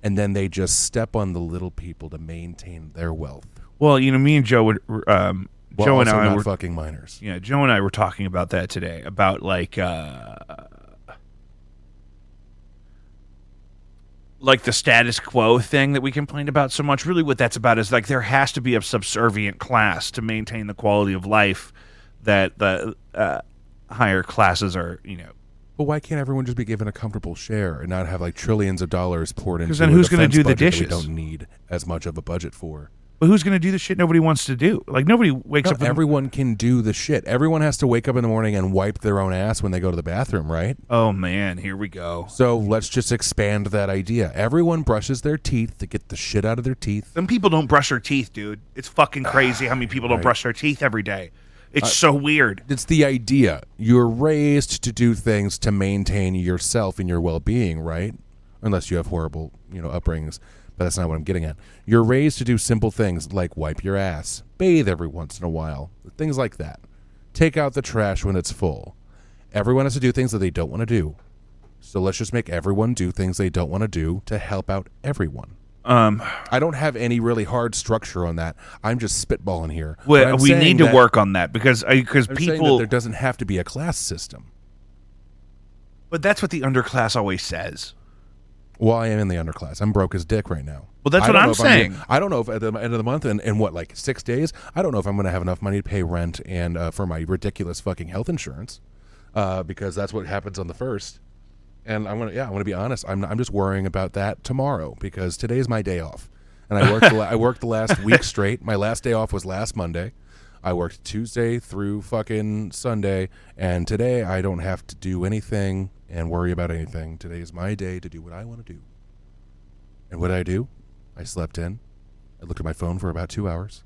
and then they just step on the little people to maintain their wealth. Well, me and Joe would Joe and I not were fucking minors. Yeah, Joe and I were talking about that today, about like the status quo thing that we complained about so much. Really what that's about is like there has to be a subservient class to maintain the quality of life that the higher classes are, But why can't everyone just be given a comfortable share and not have like trillions of dollars poured into? Because then who's going to do the dishes? dishes? We don't need as much of a budget for. But who's going to do the shit nobody wants to do? Like nobody wakes up. Everyone can do the shit. Everyone has to wake up in the morning and wipe their own ass when they go to the bathroom, right? Oh man, here we go. So let's just expand that idea. Everyone brushes their teeth to get the shit out of their teeth. Some people don't brush their teeth, dude. It's fucking crazy how many people don't brush their teeth every day. It's so weird. It's the idea. You're raised to do things to maintain yourself and your well-being, right? Unless you have horrible, upbringings. But that's not what I'm getting at. You're raised to do simple things like wipe your ass, bathe every once in a while, things like that. Take out the trash when it's full. Everyone has to do things that they don't want to do. So let's just make everyone do things they don't want to do to help out everyone. I don't have any really hard structure on that. I'm just spitballing here. Well, we need to work on that because I'm saying people. that there doesn't have to be a class system. But that's what the underclass always says. Well, I am in the underclass. I'm broke as dick right now. Well, that's what I'm saying. I don't know if at the end of the month, in what, like 6 days, I don't know if I'm going to have enough money to pay rent and for my ridiculous fucking health insurance, because that's what happens on the 1st. And I want to be honest. I'm just worrying about that tomorrow because today's my day off, and I worked I worked the last week straight. My last day off was last Monday. I worked Tuesday through fucking Sunday, and today I don't have to do anything and worry about anything. Today is my day to do what I want to do. And what did I do? I slept in. I looked at my phone for about 2 hours.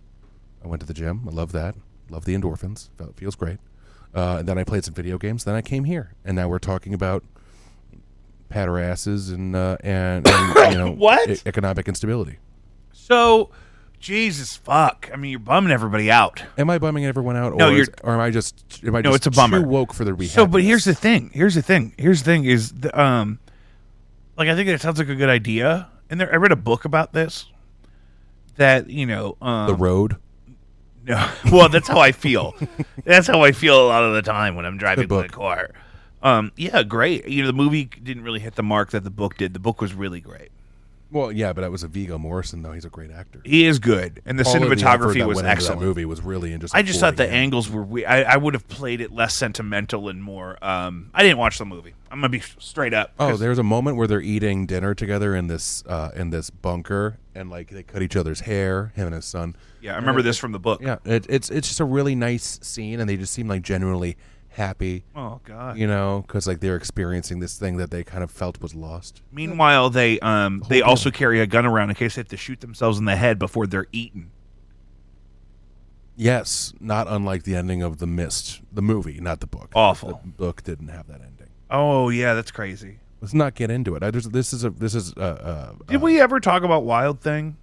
I went to the gym. I love that. Love the endorphins. Feels great. And then I played some video games. Then I came here, and now we're talking about patter asses and what? Economic instability. So, Jesus fuck. I mean, you're bumming everybody out. Am I bumming everyone out, No, or am I just it's a bummer. Too woke for the rehab? So, but here's the thing is like I think it sounds like a good idea. And I read a book about this. That the road. No, well, that's how I feel. That's how I feel a lot of the time when I'm driving my car. Yeah, great. The movie didn't really hit the mark that the book did. The book was really great. Well, yeah, but that was a Viggo Mortensen, though. He's a great actor. He is good, and the cinematography was excellent. That movie was really interesting. I just thought the angles were. I would have played it less sentimental and more. I didn't watch the movie. I'm gonna be straight up. Oh, there's a moment where they're eating dinner together in this bunker, and like they cut each other's hair. Him and his son. Yeah, I remember this from the book. Yeah, it's just a really nice scene, and they just seem like genuinely happy. Oh God. Because like they're experiencing this thing that they kind of felt was lost. Meanwhile, they also carry a gun around in case they have to shoot themselves in the head before they're eaten. Yes, not unlike the ending of The Mist, the movie, not the book. Awful. The book didn't have that ending. Oh yeah, that's crazy. Let's not get into it. This is. Did we ever talk about Wild Thing?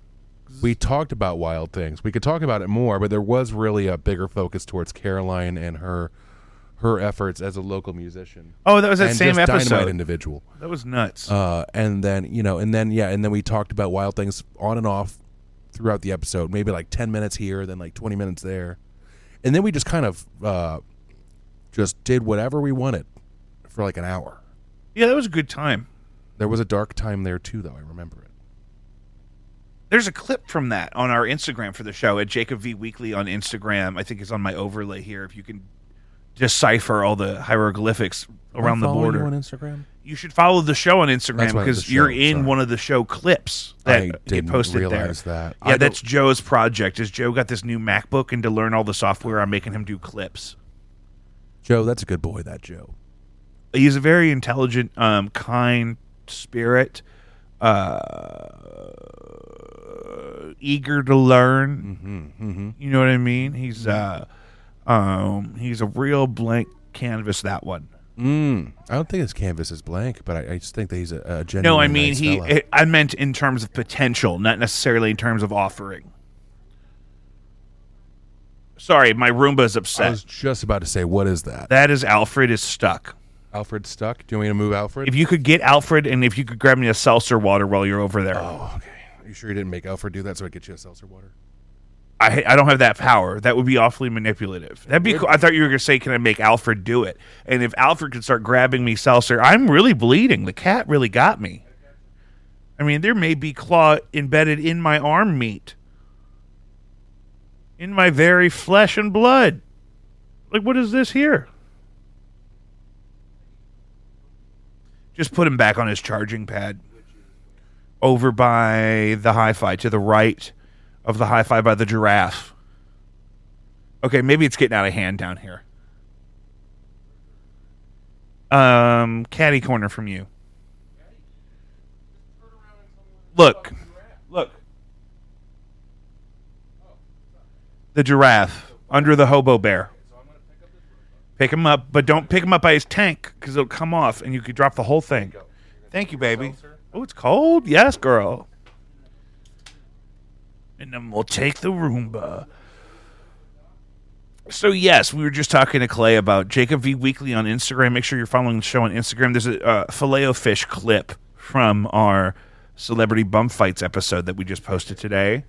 We talked about Wild Things. We could talk about it more, but there was really a bigger focus towards Caroline and her her efforts as a local musician. Oh, that was that and same just episode. Dynamite individual. That was nuts. And then we talked about Wild Things on and off throughout the episode. Maybe like 10 minutes here, then like 20 minutes there, and then we just kind of just did whatever we wanted for like an hour. Yeah, that was a good time. There was a dark time there too, though. I remember it. There's a clip from that on our Instagram for the show at Jacob V Weekly on Instagram. I think it's on my overlay here. If you can decipher all the hieroglyphics around the border. You on Instagram? You should follow the show on Instagram because you're in one of the show clips that get posted there. That. Yeah, that's Joe's project. Is Joe got this new MacBook, and to learn all the software, I'm making him do clips. Joe, that's a good boy, that Joe. He's a very intelligent, kind spirit, eager to learn. You know what I mean? He's a real blank canvas, that one. I don't think his canvas is blank, but I just think that he's a genuine. No, I mean nice I meant in terms of potential, not necessarily in terms of offering. Sorry, my Roomba's upset. I was just about to say, what is that? That is Alfred is stuck. Alfred's stuck? Do you want me to move Alfred? If you could get Alfred, and if you could grab me a seltzer water while you're over there. Oh, okay. Are you sure you didn't make Alfred do that so I get you a seltzer water? I don't have that power. That would be awfully manipulative. That'd be cool. I thought you were going to say, can I make Alfred do it? And if Alfred could start grabbing me seltzer, I'm really bleeding. The cat really got me. I mean, there may be claw embedded in my arm meat. In my very flesh and blood. Like, what is this here? Just put him back on his charging pad. Over by the hi-fi, to the right of the hi-fi by the giraffe. Okay, maybe it's getting out of hand down here. Caddy corner from you. Look. The giraffe under the hobo bear. Pick him up, but don't pick him up by his tank because it'll come off and you could drop the whole thing. Thank you, baby. Oh, it's cold? Yes, girl. And then we'll take the Roomba. So, yes, we were just talking to Clay about Jacob V Weekly on Instagram. Make sure you're following the show on Instagram. There's a Filet-O-Fish clip from our Celebrity Bum Fights episode that we just posted today.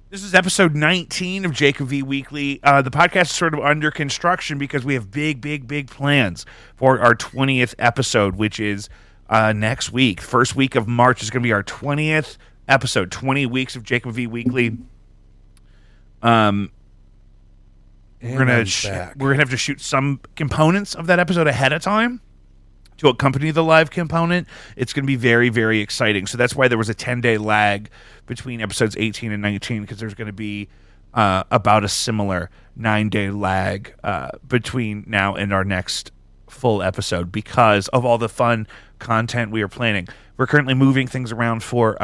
This is episode 19 of Jacob V Weekly. The podcast is sort of under construction because we have big plans for our 20th episode, which is next week. First week of March is going to be our 20th episode. 20 weeks of Jacob V Weekly. We're gonna have to shoot some components of that episode ahead of time to accompany the live component. It's going to be very, very exciting. So that's why there was a 10-day lag between episodes 18 and 19, because there's going to be about a similar 9-day lag between now and our next full episode because of all the fun content we are planning. We're currently moving things around for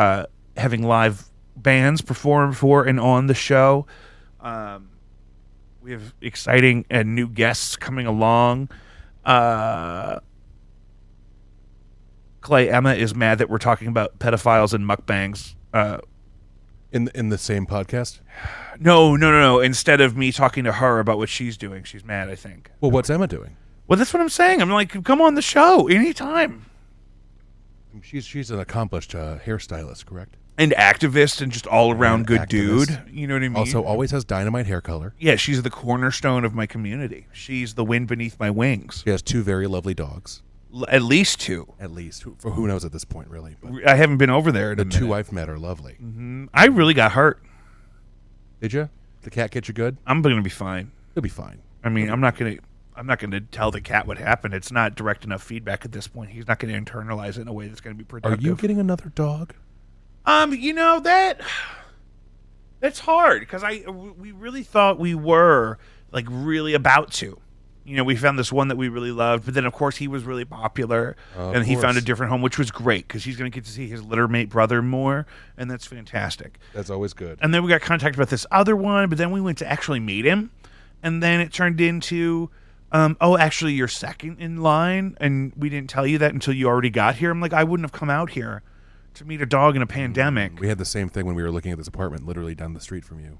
having live bands perform for and on the show. We have exciting and new guests coming along. Clay, Emma is mad that we're talking about pedophiles and mukbangs. In the same podcast? No. Instead of me talking to her about what she's doing, she's mad, I think. Well, what's Emma doing? Well, that's what I'm saying. I'm like, come on the show anytime. She's an accomplished hairstylist, correct? And activist and just all-around good dude. You know what I mean? Also always has dynamite hair color. Yeah, she's the cornerstone of my community. She's the wind beneath my wings. She has 2 very lovely dogs. At least 2. At least. For who knows at this point, really. But I haven't been over there in a minute. The 2 I've met are lovely. Mm-hmm. I really got hurt. Did you? The cat get you good? I'm going to be fine. You'll be fine. I mean, I'm not going to tell the cat what happened. It's not direct enough feedback at this point. He's not going to internalize it in a way that's going to be productive. Are you getting another dog? You know, that's hard because we really thought we were like really about to. You know, we found this one that we really loved, but then of course he was really popular, and he found a different home, which was great because he's going to get to see his littermate brother more, and that's fantastic. That's always good. And then we got contacted about this other one, but then we went to actually meet him, and then it turned into, actually you're second in line, and we didn't tell you that until you already got here. I'm like, I wouldn't have come out here to meet a dog in a pandemic. We had the same thing when we were looking at this apartment literally down the street from you.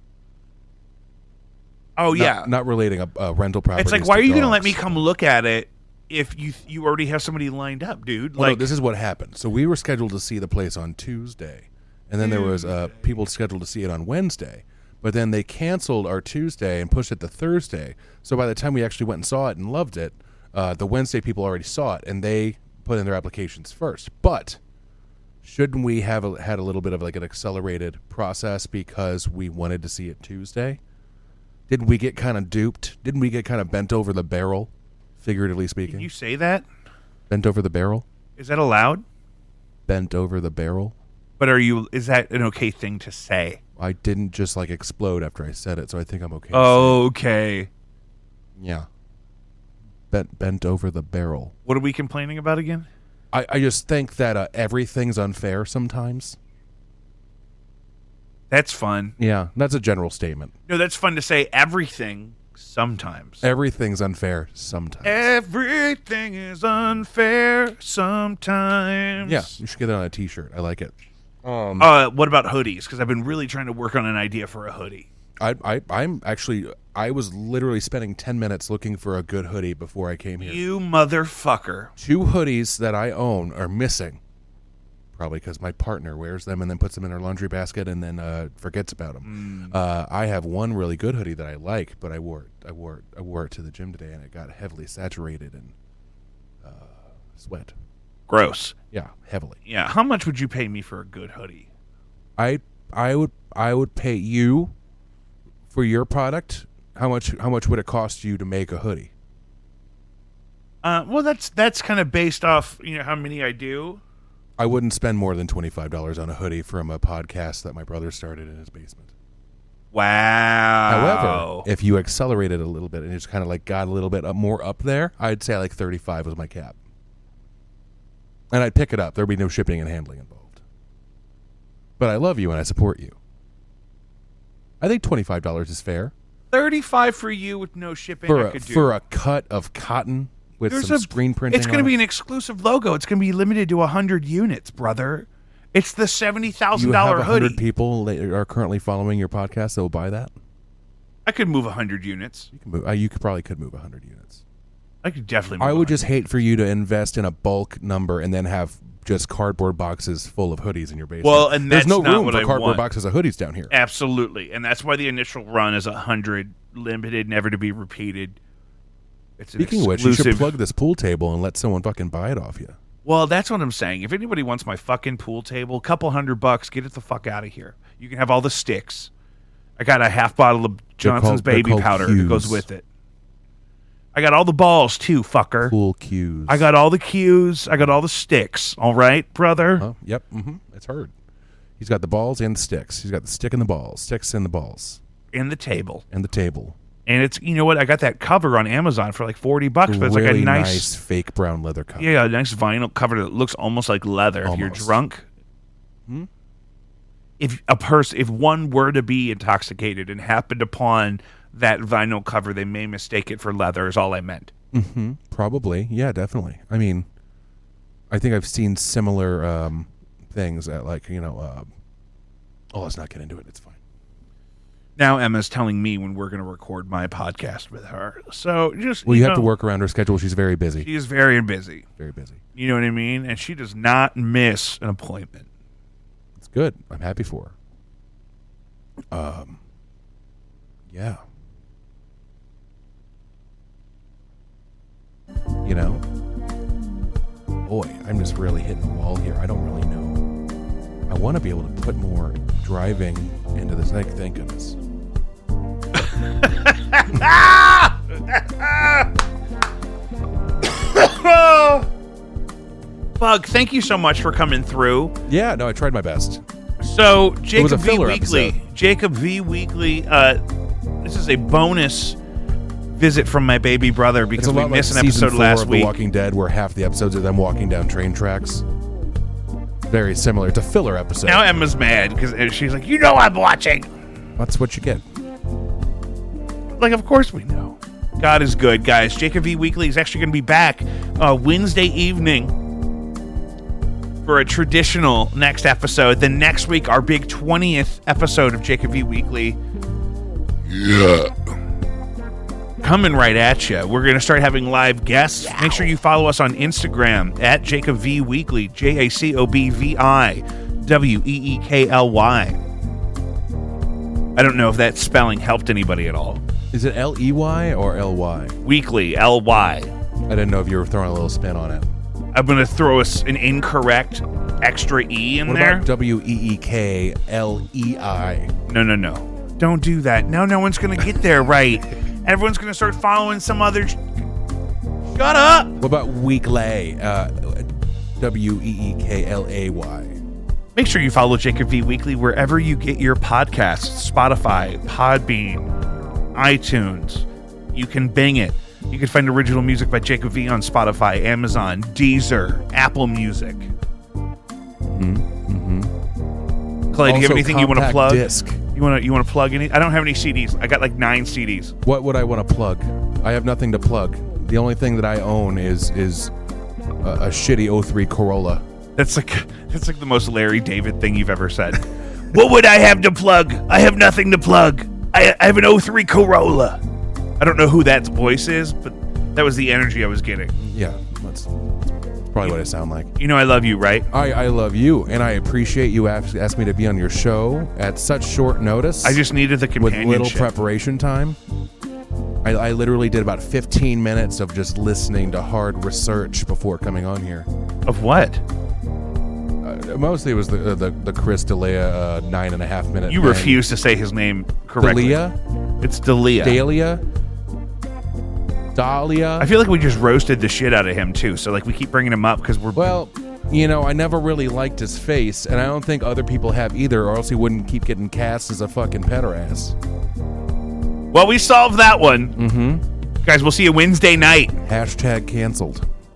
Oh, yeah. Not relating a rental property. It's like, why are you going to let me come look at it if you already have somebody lined up, dude? Well, no, this is what happened. So we were scheduled to see the place on Tuesday, and then there was people scheduled to see it on Wednesday. But then they canceled our Tuesday and pushed it to Thursday. So by the time we actually went and saw it and loved it, the Wednesday people already saw it, and they put in their applications first. But shouldn't we have had a little bit of like an accelerated process because we wanted to see it Tuesday? Didn't we get kind of duped? Didn't we get kind of bent over the barrel, figuratively speaking? Can you say that? Bent over the barrel? Is that allowed? Bent over the barrel? But is that an okay thing to say? I didn't just like explode after I said it, so I think I'm okay. Okay. Yeah. Bent over the barrel. What are we complaining about again? I just think that everything's unfair sometimes. That's fun. Yeah, that's a general statement. No, that's fun to say everything sometimes. Everything's unfair sometimes. Everything is unfair sometimes. Yeah, you should get it on a t-shirt. I like it. What about hoodies? Because I've been really trying to work on an idea for a hoodie. I was literally spending 10 minutes looking for a good hoodie before I came here. You motherfucker. 2 hoodies that I own are missing. Probably because my partner wears them and then puts them in her laundry basket and then forgets about them. I have one really good hoodie that I like, but I wore it to the gym today and it got heavily saturated in sweat. Gross. Yeah, heavily. Yeah. How much would you pay me for a good hoodie? I would pay you for your product. How much would it cost you to make a hoodie? Well, that's kind of based off how many I do. I wouldn't spend more than $25 on a hoodie from a podcast that my brother started in his basement. Wow. However, if you accelerated a little bit and just kind of like got a little bit more up there, I'd say like 35 was my cap. And I'd pick it up. There'd be no shipping and handling involved. But I love you and I support you. I think $25 is fair. 35 for you with no shipping. For a cut of cotton with some screen printing. It's going to be an exclusive logo. It's going to be limited to 100 units, brother. It's the $70,000 hoodie. You have 100 people that are currently following your podcast that will buy that? I could move 100 units. You can move. You probably could move 100 units. I could definitely move I would just hate for you to invest in a bulk number and then have just cardboard boxes full of hoodies in your basement. Well, and there's that's no not room what for I cardboard want. boxes of hoodies down here. Absolutely, and that's why the initial run is 100, limited, never to be repeated. It's Speaking of which, you should plug this pool table and let someone fucking buy it off you. Well, that's what I'm saying. If anybody wants my fucking pool table, a couple $100, get it the fuck out of here. You can have all the sticks. I got a half bottle of Johnson's baby powder that goes with it. I got all the balls too, fucker. Pool cues. I got all the cues. I got all the sticks. All right, brother? Oh, yep. Mm-hmm. It's heard. He's got the balls and the sticks. He's got the stick and the balls. Sticks and the balls. And the table. And the table. And it's, you know what? I got that cover on Amazon for like $40, but it's really like a nice fake brown leather cover. Yeah, a nice vinyl cover that looks almost like leather. If you're drunk. If one were to be intoxicated and happened upon that vinyl cover, they may mistake it for leather, is all I meant. Mm-hmm. Probably. Yeah, definitely. I mean, I think I've seen similar things at like, let's not get into it. It's fine. Now Emma's telling me when we're going to record my podcast with her. So just you have to work around her schedule. She's very busy. She is very busy. Very busy. You know what I mean? And she does not miss an appointment. It's good. I'm happy for her. Yeah. Boy, I'm just really hitting the wall here. I don't really know. I want to be able to put more driving into this. Thank goodness. Bug, thank you so much for coming through. Yeah, no, I tried my best. So, Jacob V. Weekly. Episode. Jacob V. Weekly, this is a bonus visit from my baby brother because we missed an episode last week. The Walking Dead, where half the episodes are them walking down train tracks. Very similar. It's a filler episode. Now Emma's mad because she's like, I'm watching. That's what you get. Like, of course we know. God is good, guys. Jacob V. Weekly is actually going to be back Wednesday evening for a traditional next episode. Then next week, our big 20th episode of Jacob V. Weekly. Yeah. coming right at you. We're going to start having live guests. Make sure you follow us on Instagram at Jacob V Weekly, JACOBVIWEEKLY. I don't know if that spelling helped anybody at all. Is it Ley or Ly? Weekly, LY. I didn't know if you were throwing a little spin on it. I'm going to throw an incorrect extra E in what there. What about WEEKLEI? No. Don't do that. No one's going to get there right. Everyone's going to start following some other... Shut up! What about Weeklay? WEEKLAY. Make sure you follow Jacob V Weekly wherever you get your podcasts. Spotify, Podbean, iTunes. You can Bing it. You can find original music by Jacob V on Spotify, Amazon, Deezer, Apple Music. Clay, do you have anything you want to plug? Disc. You want to plug any? I don't have any CDs. I got like 9 CDs. What would I want to plug? I have nothing to plug. The only thing that I own is a shitty 03 Corolla. That's like the most Larry David thing you've ever said. What would I have to plug? I have nothing to plug. I have an 03 Corolla. I don't know who that voice is, but that was the energy I was getting. Yeah, that's probably what I sound like. You know I love you, right? I love you, and I appreciate you asked me to be on your show at such short notice. I just needed the companionship. With little preparation time. I literally did about 15 minutes of just listening to hard research before coming on here. Of what? Mostly it was the Chris D'Elia 9.5 minute. You refuse to say his name correctly. D'Elia? It's D'Elia. Dahlia. I feel like we just roasted the shit out of him too. So like we keep bringing him up because we're... Well, I never really liked his face, and I don't think other people have either, or else he wouldn't keep getting cast as a fucking pederast. Well, we solved that one. Mm-hmm. Guys, we'll see you Wednesday night. # canceled.